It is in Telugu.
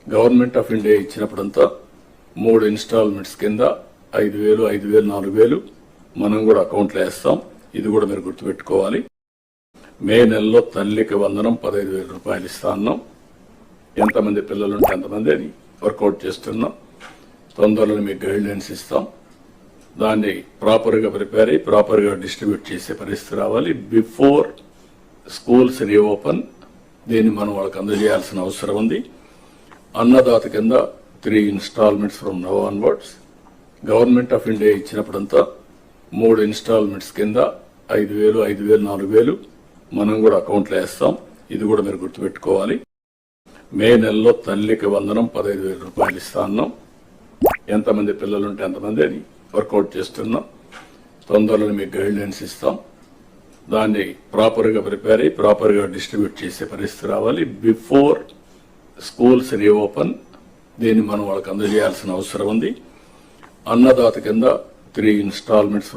గవర్నమెంట్ ఆఫ్ ఇండియా ఇచ్చినప్పుడంతా 3 ఇన్స్టాల్మెంట్స్ కింద 5,000, 5,000, 4,000 మనం కూడా అకౌంట్లో వేస్తాం. ఇది కూడా మీరు గుర్తుపెట్టుకోవాలి. మే నెలలో తల్లికి వందనం 15,000 రూపాయలు ఇస్తా ఉన్నాం. ఎంతమంది పిల్లలు ఉంటే అంతమంది అని వర్కౌట్ చేస్తున్నాం. తొందరలో మీకు గైడ్లైన్స్ ఇస్తాం. దాన్ని ప్రాపర్గా ప్రిపేర్ అయ్యి ప్రాపర్గా డిస్ట్రిబ్యూట్ చేసే పరిస్థితి రావాలి. బిఫోర్ స్కూల్స్ రీఓపెన్ దీన్ని మనం వాళ్ళకి అందజేయాల్సిన అవసరం ఉంది. అన్నదాత కింద 3 installments from now onwards. Government of India ఇచ్చినప్పుడంతా 3 ఇన్స్టాల్మెంట్స్ కింద 5,000, 5,000, 4,000 మనం కూడా అకౌంట్లో వేస్తాం. ఇది కూడా మీరు గుర్తుపెట్టుకోవాలి. మే నెలలో తల్లికి వందనం 15,000 రూపాయలు ఇస్తా ఉన్నాం. ఎంతమంది పిల్లలు ఉంటే అంతమంది అని వర్కౌట్ చేస్తున్నాం. తొందరలో మీకు గైడ్లైన్స్ ఇస్తాం. దాన్ని ప్రాపర్గా ప్రిపేర్ అయ్యి ప్రాపర్గా డిస్ట్రిబ్యూట్ చేసే పరిస్థితి రావాలి. బిఫోర్ స్కూల్స్ రీఓపెన్ దీన్ని మనం వాళ్ళకి అందజేయాల్సిన అవసరం ఉంది. అన్నదాత కింద 3 ఇన్స్టాల్మెంట్స్